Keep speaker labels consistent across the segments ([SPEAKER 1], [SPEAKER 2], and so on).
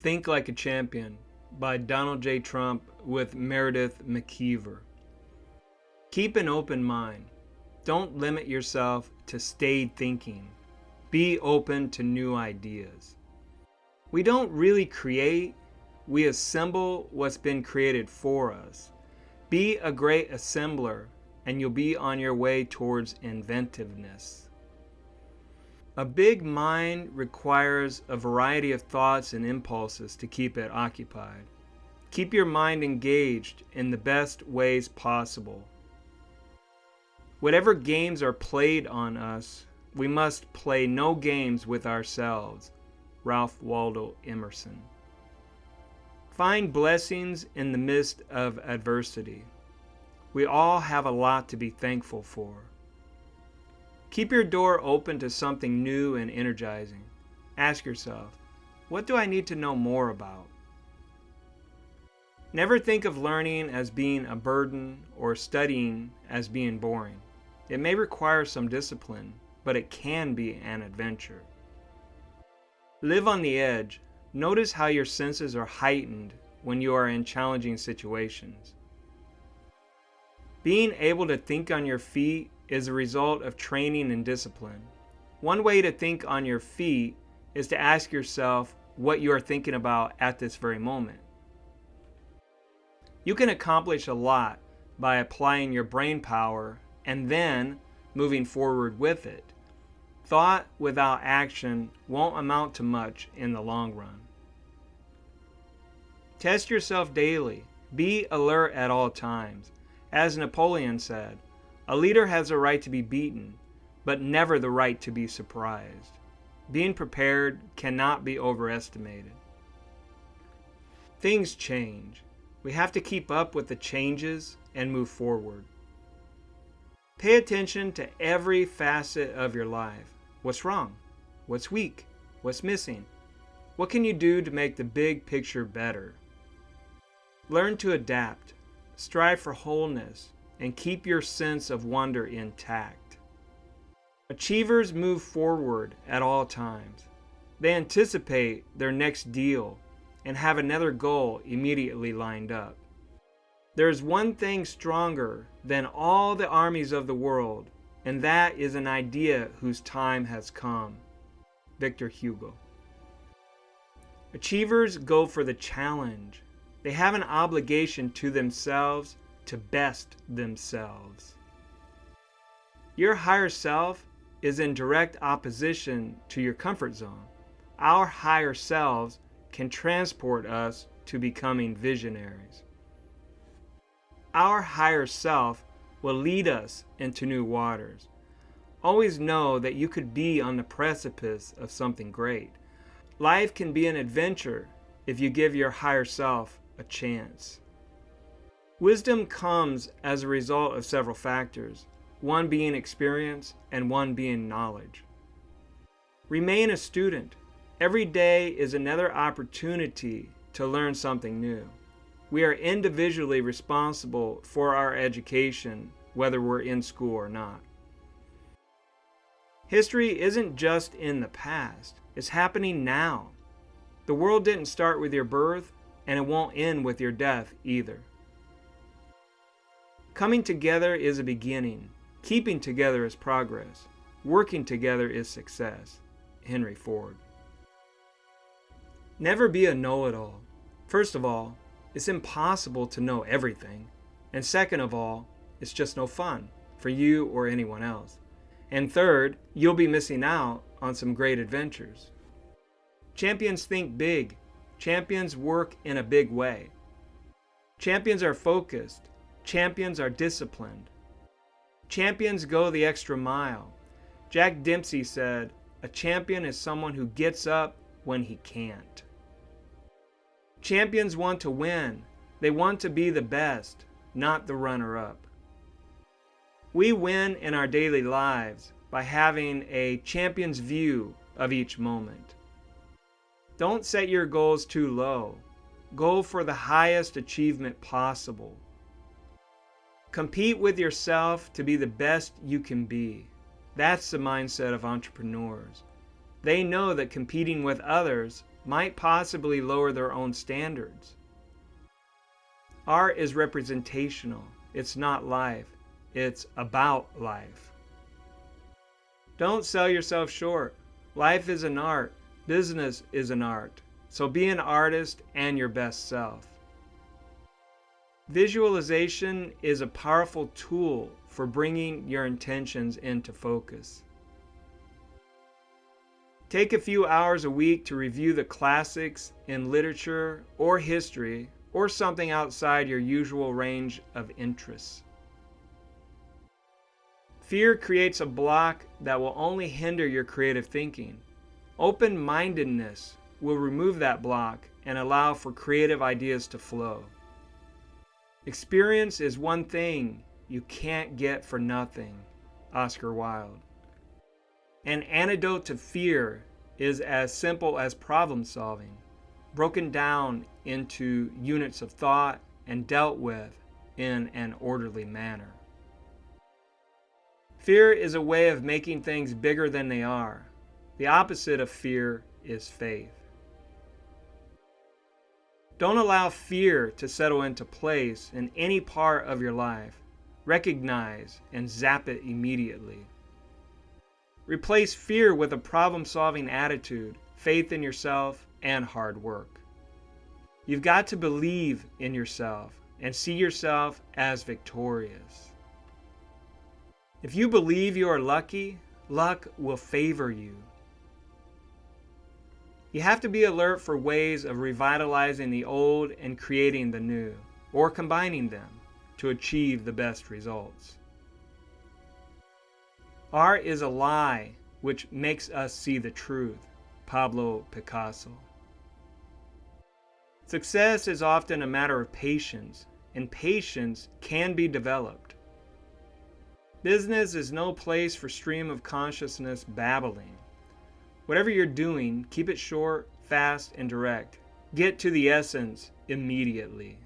[SPEAKER 1] Think Like a Champion by Donald J. Trump with Meredith Mciver. Keep an open mind. Don't limit yourself to staid thinking. Be open to new ideas. We don't really create, we assemble what's been created for us. Be a great assembler, and you'll be on your way towards inventiveness. A big mind requires a variety of thoughts and impulses to keep it occupied. Keep your mind engaged in the best ways possible. Whatever games are played on us, we must play no games with ourselves. Ralph Waldo Emerson. Find blessings in the midst of adversity. We all have a lot to be thankful for. Keep your door open to something new and energizing. Ask yourself, what do I need to know more about? Never think of learning as being a burden or studying as being boring. It may require some discipline, but it can be an adventure. Live on the edge. Notice how your senses are heightened when you are in challenging situations. Being able to think on your feet is a result of training and discipline. One way to think on your feet is to ask yourself what you are thinking about at this very moment. You can accomplish a lot by applying your brain power and then moving forward with it. Thought without action won't amount to much in the long run. Test yourself daily. Be alert at all times. As Napoleon said, a leader has a right to be beaten, but never the right to be surprised. Being prepared cannot be overestimated. Things change. We have to keep up with the changes and move forward. Pay attention to every facet of your life. What's wrong? What's weak? What's missing? What can you do to make the big picture better? Learn to adapt. Strive for wholeness and keep your sense of wonder intact. Achievers move forward at all times. They anticipate their next deal and have another goal immediately lined up. There is one thing stronger than all the armies of the world, and that is an idea whose time has come. Victor Hugo. Achievers go for the challenge. They have an obligation to themselves to best themselves. Your higher self is in direct opposition to your comfort zone. Our higher selves can transport us to becoming visionaries. Our higher self will lead us into new waters. Always know that you could be on the precipice of something great. Life can be an adventure if you give your higher self a chance. Wisdom comes as a result of several factors, one being experience and one being knowledge. Remain a student. Every day is another opportunity to learn something new. We are individually responsible for our education, whether we're in school or not. History isn't just in the past, it's happening now. The world didn't start with your birth, and it won't end with your death either. Coming together is a beginning. Keeping together is progress. Working together is success. Henry Ford. Never be a know-it-all. First of all, it's impossible to know everything. And second of all, it's just no fun for you or anyone else. And third, you'll be missing out on some great adventures. Champions think big. Champions work in a big way. Champions are focused. Champions are disciplined. Champions go the extra mile. Jack Dempsey said, "A champion is someone who gets up when he can't." Champions want to win. They want to be the best, not the runner-up. We win in our daily lives by having a champion's view of each moment. Don't set your goals too low. Go for the highest achievement possible. Compete with yourself to be the best you can be. That's the mindset of entrepreneurs. They know that competing with others might possibly lower their own standards. Art is representational. It's not life. It's about life. Don't sell yourself short. Life is an art. Business is an art. So be an artist and your best self. Visualization is a powerful tool for bringing your intentions into focus. Take a few hours a week to review the classics in literature or history or something outside your usual range of interests. Fear creates a block that will only hinder your creative thinking. Open-mindedness will remove that block and allow for creative ideas to flow. Experience is one thing you can't get for nothing. Oscar Wilde. An antidote to fear is as simple as problem solving, broken down into units of thought and dealt with in an orderly manner. Fear is a way of making things bigger than they are. The opposite of fear is faith. Don't allow fear to settle into place in any part of your life. Recognize and zap it immediately. Replace fear with a problem-solving attitude, faith in yourself, and hard work. You've got to believe in yourself and see yourself as victorious. If you believe you are lucky, luck will favor you. You have to be alert for ways of revitalizing the old and creating the new, or combining them to achieve the best results. Art is a lie which makes us see the truth. Pablo Picasso. Success is often a matter of patience, and patience can be developed. Business is no place for stream of consciousness babbling. Whatever you're doing, keep it short, fast, and direct. Get to the essence immediately.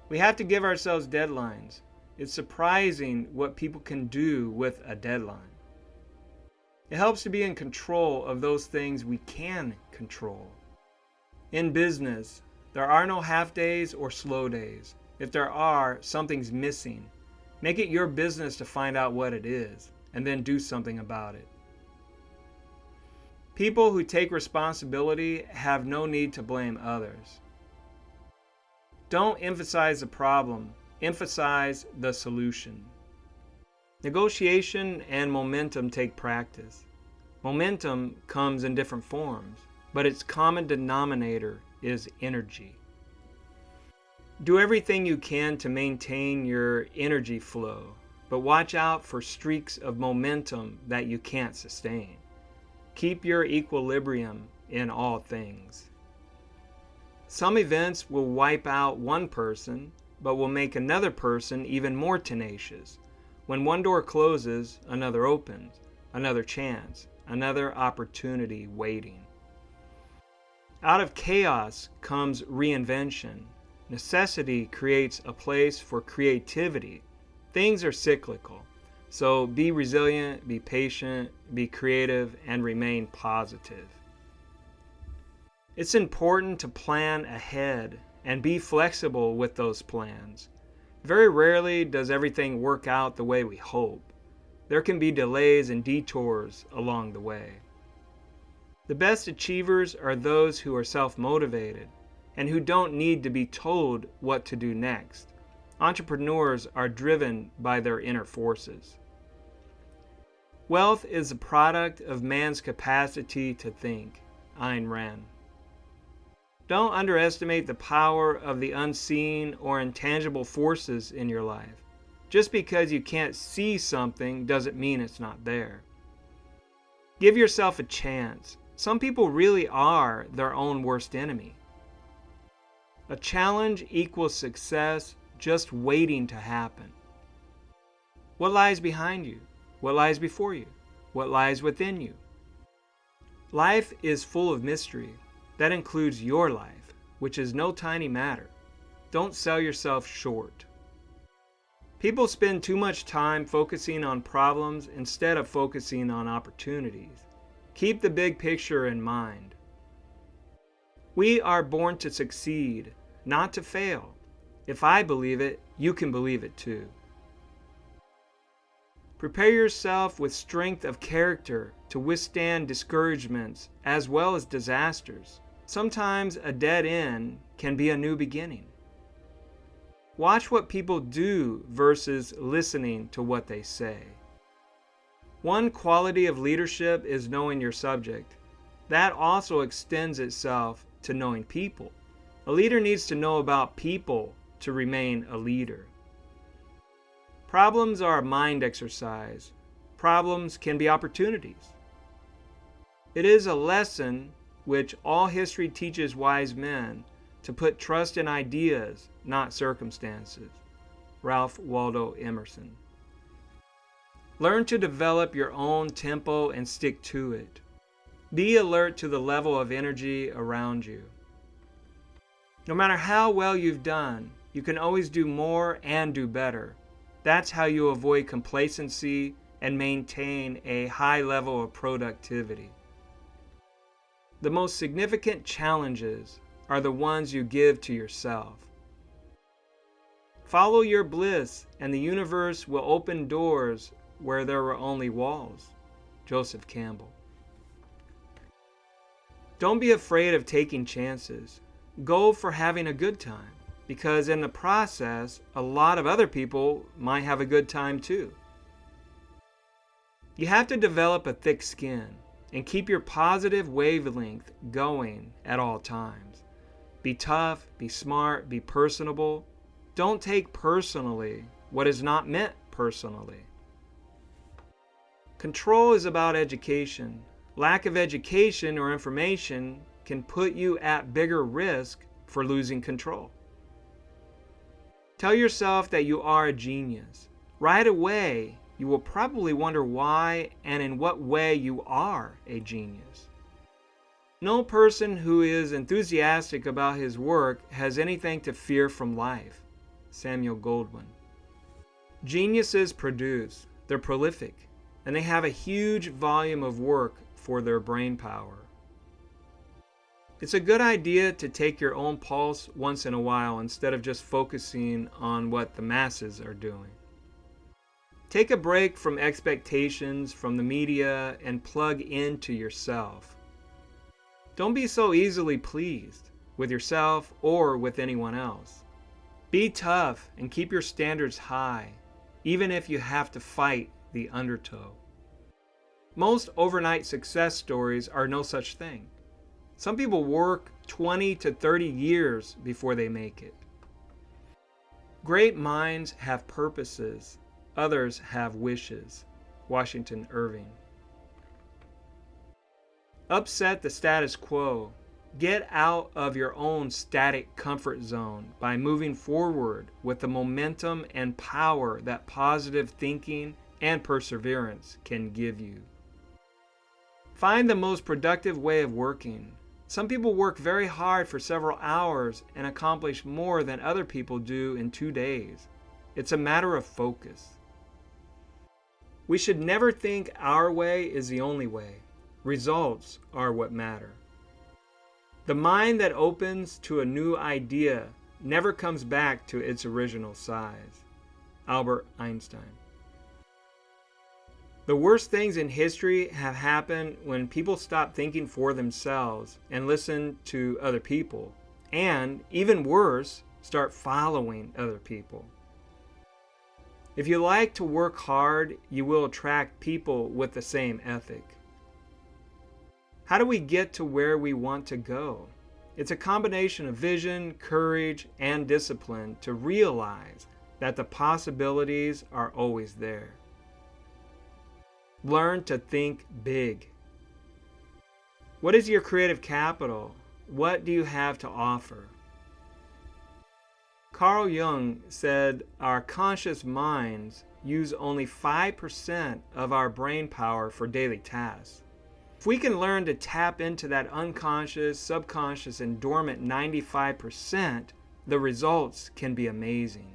[SPEAKER 1] We have to give ourselves deadlines. It's surprising what people can do with a deadline. It helps to be in control of those things we can control. In business, there are no half days or slow days. If there are, something's missing. Make it your business to find out what it is, and then do something about it. People who take responsibility have no need to blame others. Don't emphasize the problem, emphasize the solution. Negotiation and momentum take practice. Momentum comes in different forms, but its common denominator is energy. Do everything you can to maintain your energy flow, but watch out for streaks of momentum that you can't sustain. Keep your equilibrium in all things. Some events will wipe out one person, but will make another person even more tenacious. When one door closes, another opens, another chance, another opportunity waiting. Out of chaos comes reinvention. Necessity creates a place for creativity. Things are cyclical, so be resilient, be patient, be creative, and remain positive. It's important to plan ahead and be flexible with those plans. Very rarely does everything work out the way we hope. There can be delays and detours along the way. The best achievers are those who are self-motivated and who don't need to be told what to do next. Entrepreneurs are driven by their inner forces. Wealth is a product of man's capacity to think. Ayn Rand. Don't underestimate the power of the unseen or intangible forces in your life. Just because you can't see something doesn't mean it's not there. Give yourself a chance. Some people really are their own worst enemy. A challenge equals success just waiting to happen. What lies behind you? What lies before you? What lies within you? Life is full of mystery. That includes your life, which is no tiny matter. Don't sell yourself short. People spend too much time focusing on problems instead of focusing on opportunities. Keep the big picture in mind. We are born to succeed, not to fail. If I believe it, you can believe it too. Prepare yourself with strength of character to withstand discouragements as well as disasters. Sometimes a dead end can be a new beginning. Watch what people do versus listening to what they say. One quality of leadership is knowing your subject. That also extends itself to knowing people. A leader needs to know about people to remain a leader. Problems are a mind exercise. Problems can be opportunities. It is a lesson which all history teaches wise men to put trust in ideas, not circumstances. Ralph Waldo Emerson. Learn to develop your own tempo and stick to it. Be alert to the level of energy around you. No matter how well you've done, you can always do more and do better. That's how you avoid complacency and maintain a high level of productivity. The most significant challenges are the ones you give to yourself. Follow your bliss, and the universe will open doors where there were only walls. Joseph Campbell. Don't be afraid of taking chances. Go for having a good time, because in the process, a lot of other people might have a good time too. You have to develop a thick skin and keep your positive wavelength going at all times. Be tough, be smart, be personable. Don't take personally what is not meant personally. Control is about education. Lack of education or information can put you at bigger risk for losing control. Tell yourself that you are a genius. Right away, you will probably wonder why and in what way you are a genius. No person who is enthusiastic about his work has anything to fear from life. Samuel Goldwyn. Geniuses produce, they're prolific, and they have a huge volume of work for their brain power. It's a good idea to take your own pulse once in a while instead of just focusing on what the masses are doing. Take a break from expectations from the media and plug into yourself. Don't be so easily pleased with yourself or with anyone else. Be tough and keep your standards high, even if you have to fight the undertow. Most overnight success stories are no such thing. Some people work 20 to 30 years before they make it. Great minds have purposes. Others have wishes. Washington Irving. Upset the status quo. Get out of your own static comfort zone by moving forward with the momentum and power that positive thinking and perseverance can give you. Find the most productive way of working. Some people work very hard for several hours and accomplish more than other people do in 2 days. It's a matter of focus. We should never think our way is the only way. Results are what matter. The mind that opens to a new idea never comes back to its original size. Albert Einstein. The worst things in history have happened when people stop thinking for themselves and listen to other people, and, even worse, start following other people. If you like to work hard, you will attract people with the same ethic. How do we get to where we want to go? It's a combination of vision, courage, and discipline to realize that the possibilities are always there. Learn to think big. What is your creative capital? What do you have to offer? Carl Jung said our conscious minds use only 5% of our brain power for daily tasks. If we can learn to tap into that unconscious, subconscious, and dormant 95%, the results can be amazing.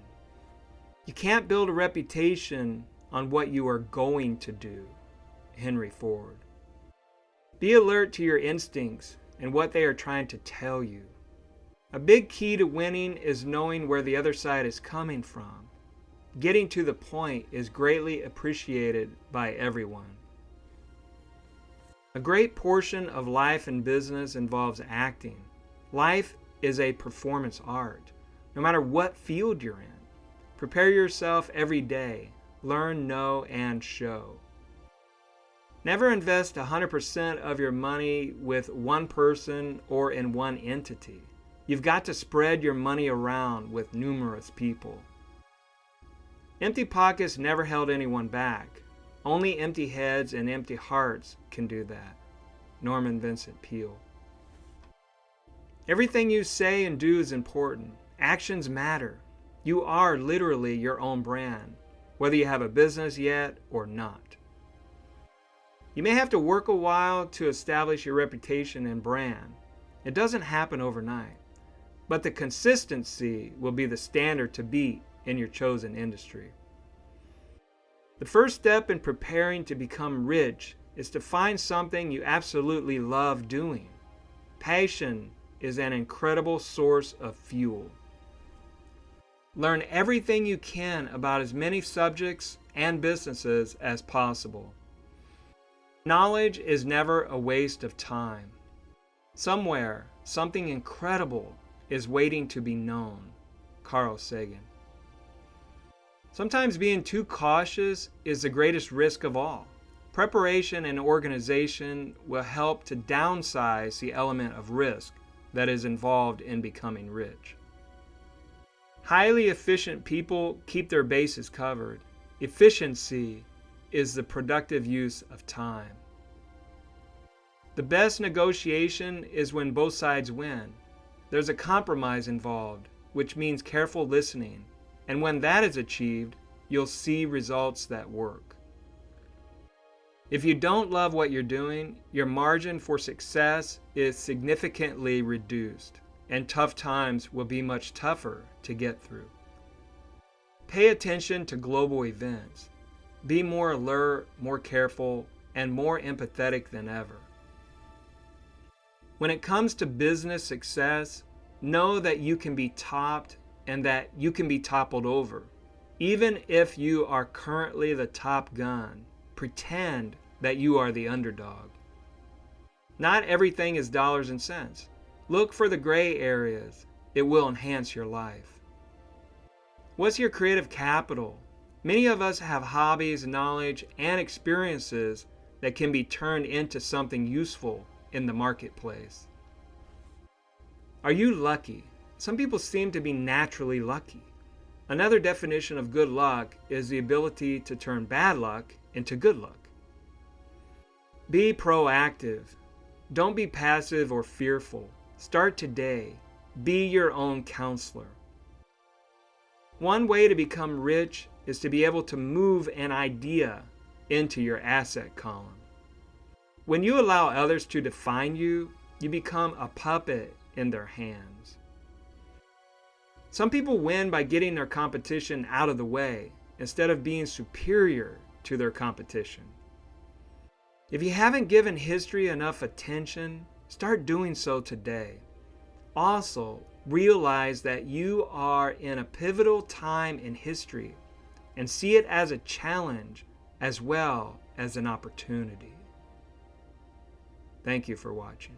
[SPEAKER 1] You can't build a reputation on what you are going to do. Henry Ford. Be alert to your instincts in what they are trying to tell you. A big key to winning is knowing where the other side is coming from. Getting to the point is greatly appreciated by everyone. A great portion of life and business involves acting. Life is a performance art, no matter what field you're in. Prepare yourself every day. Learn, know, and show. Never invest 100% of your money with one person or in one entity. You've got to spread your money around with numerous people. Empty pockets never held anyone back. Only empty heads and empty hearts can do that. Norman Vincent Peale. Everything you say and do is important. Actions matter. You are literally your own brand, whether you have a business yet or not. You may have to work a while to establish your reputation and brand. It doesn't happen overnight, but the consistency will be the standard to beat in your chosen industry. The first step in preparing to become rich is to find something you absolutely love doing. Passion is an incredible source of fuel. Learn everything you can about as many subjects and businesses as possible. Knowledge is never a waste of time. Somewhere, something incredible is waiting to be known. Carl Sagan. Sometimes being too cautious is the greatest risk of all. Preparation and organization will help to downsize the element of risk that is involved in becoming rich. Highly efficient people keep their bases covered. Efficiency is the productive use of time. The best negotiation is when both sides win. There's a compromise involved, which means careful listening, and when that is achieved, you'll see results that work. If you don't love what you're doing, your margin for success is significantly reduced, and tough times will be much tougher to get through. Pay attention to global events. Be more alert, more careful, and more empathetic than ever. When it comes to business success, know that you can be topped and that you can be toppled over. Even if you are currently the top gun, pretend that you are the underdog. Not everything is dollars and cents. Look for the gray areas. It will enhance your life. What's your creative capital? Many of us have hobbies, knowledge, and experiences that can be turned into something useful in the marketplace. Are you lucky? Some people seem to be naturally lucky. Another definition of good luck is the ability to turn bad luck into good luck. Be proactive. Don't be passive or fearful. Start today. Be your own counselor. One way to become rich is to be able to move an idea into your asset column. When you allow others to define you, you become a puppet in their hands. Some people win by getting their competition out of the way instead of being superior to their competition. If you haven't given history enough attention, start doing so today. Also, realize that you are in a pivotal time in history and see it as a challenge as well as an opportunity. Thank you for watching.